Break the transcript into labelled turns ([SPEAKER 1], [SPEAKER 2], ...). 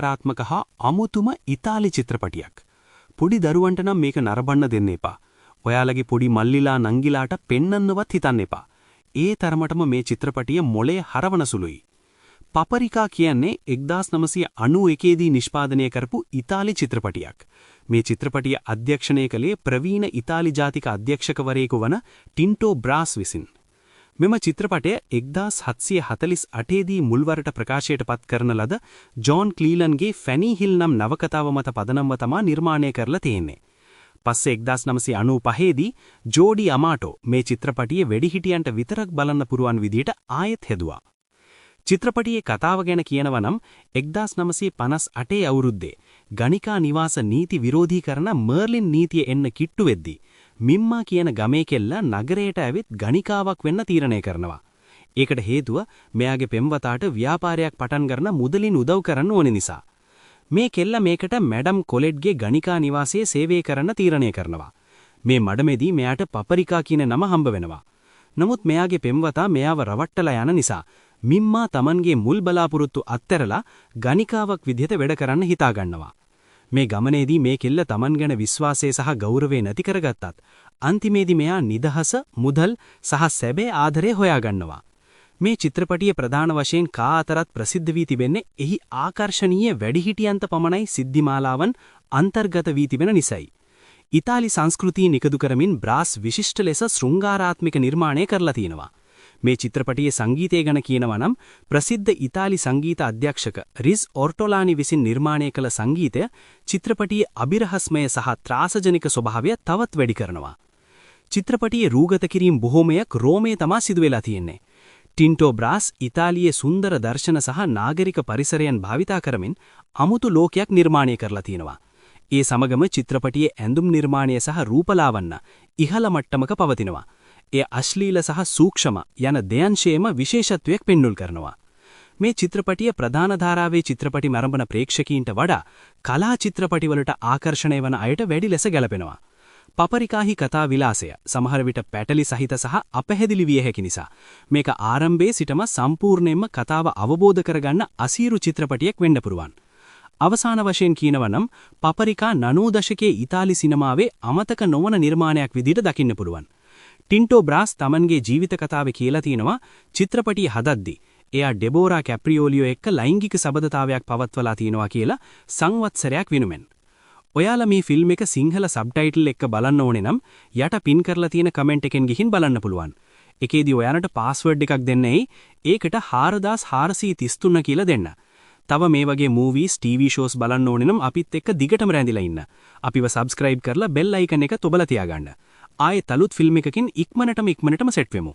[SPEAKER 1] ආත්මක හා අමුතුම ඉතාලි චිත්‍රපටියක්. පොඩි දරුවන්ට නම් මේක නරඹන්න දෙන්න එපා. ඔයාලගේ පොඩි මල්ලිලා නංගිලාට පෙන්නන්නවත් හිතන්න එපා. ඒ තරමටම මේ චිත්‍රපටිය මොලේ හරවන සුළුයි. පපරිකා කියන්නේ 1991 දී නිෂ්පාදනය කරපු ඉතාලි චිත්‍රපටියක්. මේ චිත්‍රපටිය අධ්‍යක්ෂණය කළේ ප්‍රවීණ ඉතාලි ජාතික අධ්‍යක්ෂකවරයෙකු වන ටින්ටෝ බ්‍රාස් විසින්. මෙම චිත්‍රපටය 1748 දී මුල්වරට ප්‍රකාශයට පත් කරන ලද ජෝන් ක්ලීලන්ගේ ෆැනී හිල් නම් නවකතාව මත පදනම්ව තමා නිර්මාණය කරලා තියෙන්නේ. පස්සේ 1995 දී ජෝඩි අමාටෝ මේ චිත්‍රපටියේ වැඩිහිටියන්ට විතරක් බලන්න පුරුවන් විදියට ආයෙත් හෙදුවා. චිත්‍රපටියේ කතාව ගැන කියනවා නම් 1958 අවුරුද්දේ ගණිකා නිවාස නීති විරෝධී කරන මර්ලින් නීතිය එන්න කිට්ටු වෙද්දී මිම්මා කියන ගමේ කෙල්ල නගරයට ඇවිත් ගණිකාවක් වෙන්න තීරණය කරනවා. ඒකට හේතුව මෙයාගේ පෙම්වතාට ව්‍යාපාරයක් පටන් ගන්න මුදලින් උදව් කරන්න ඕන නිසා. මේ කෙල්ල මේකට මැඩම් කොලෙට්ගේ ගණිකා නිවාසයේ සේවය කරන්න තීරණය කරනවා. මේ මඩමේදී මෙයාට පපරිකා කියන නම හම්බ වෙනවා. නමුත් මෙයාගේ පෙම්වතා මෙයාව රවට්ටලා යන නිසා මිම්මා Tamanගේ මුල් බලාපොරොත්තු අත්හැරලා ගණිකාවක් විදිහට වැඩ කරන්න හිතා ගන්නවා. මේ ගමනේදී මේ කෙල්ල Taman ගැන විශ්වාසය සහ ගෞරවය නැති කරගත්තත් අන්තිමේදී මෙයා නිදහස, මුදල් සහ සැබෑ ආදරය හොයාගන්නවා. මේ චිත්‍රපටියේ ප්‍රධාන වශයෙන් කා අතරත් ප්‍රසිද්ධ වී තිබෙන්නේ එහි ආකර්ශනීය වැඩිහිටියන්ට පමණයි සිද්ධිමාලාවන් අන්තර්ගත වී තිබෙන නිසයි. ඉතාලි සංස්කෘතිය නිකදු කරමින් බ්‍රාස් විශිෂ්ට ලෙස ශෘංගාරාත්මක නිර්මාණය කරලා තියෙනවා. මේ චිත්‍රපටියේ සංගීතය ගැන කියනවා නම් ප්‍රසිද්ධ ඉතාලි සංගීත අධ්‍යක්ෂක රිස් ඔර්ටොලානි විසින් නිර්මාණය කළ සංගීතය චිත්‍රපටියේ අභිරහස්මය සහ ත්‍රාසජනික ස්වභාවය තවත් වැඩි කරනවා. චිත්‍රපටියේ රූගත කිරීම බොහෝමයක් රෝමයේ තමා සිදු වෙලා තියෙන්නේ. ටින්ටෝ බ්‍රාස් ඉතාලියේ සුන්දර දර්ශන සහ නාගරික පරිසරයන් භාවිතා කරමින් අමුතු ලෝකයක් නිර්මාණය කරලා තියෙනවා. ඒ සමගම චිත්‍රපටියේ ඇඳුම් නිර්මාණය සහ රූපලාවන්‍ය ඉහළ මට්ටමක පවතිනවා. එය අශ්ලීල සහ සූක්ෂම යන දෙයන්ශේම විශේෂත්වයක් පෙන්වුල් කරනවා. මේ චිත්‍රපටිය ප්‍රධාන ධාරාවේ චිත්‍රපටි මරඹන ප්‍රේක්ෂකීන්ට වඩා කලා චිත්‍රපටිවලට ආකර්ෂණය වන අයට වැඩි ලෙස ගැලපෙනවා. පපරිකාහි කතා විලාසය සමහර විට පැටලි සහිත සහ අපැහැදිලි විය හැකි නිසා මේක ආරම්භයේ සිටම සම්පූර්ණයෙන්ම කතාව අවබෝධ කරගන්න අසීරු චිත්‍රපටියක් වෙන්න පුරුවන්. අවසාන වශයෙන් කියනවා නම් පපරිකා 90 දශකයේ ඉතාලි සිනමාවේ අමතක නොවන නිර්මාණයක් විදිහට දකින්න පුළුවන්. ටින්ටෝ බ්‍රාස් Tamanගේ ජීවිත කතාවේ කියලා තිනවා චිත්‍රපටිය හදද්දී එයා ඩෙබෝරා කැප්‍රියෝලියෝ එක්ක ලෛංගික සබඳතාවයක් පවත්වලා තිනවා කියලා සංවත්සරයක් විනුමෙන්. ඔයාලා මේ ෆිල්ම් එක සිංහල සබ්ටයිටල් එක්ක බලන්න ඕනේ නම් යට පින් කරලා තියෙන කමෙන්ට් එකෙන් ගිහින් බලන්න පුළුවන්. ඒකේදී ඔයාලට පාස්වර්ඩ් එකක් දෙන්නයි ඒකට 4433 කියලා දෙන්න. තව මේ වගේ මූවීස්, ටීවී ෂෝස් බලන්න ඕනේ නම් අපිත් එක්ක දිගටම රැඳිලා ඉන්න. අපිව සබ්ස්ක්‍රයිබ් කරලා බෙල් අයිකන් එක තොබලා තියාගන්න. ආයේ තලුත් ෆිල්ම් එකකින් ඉක්මනටම සෙට් වෙමු.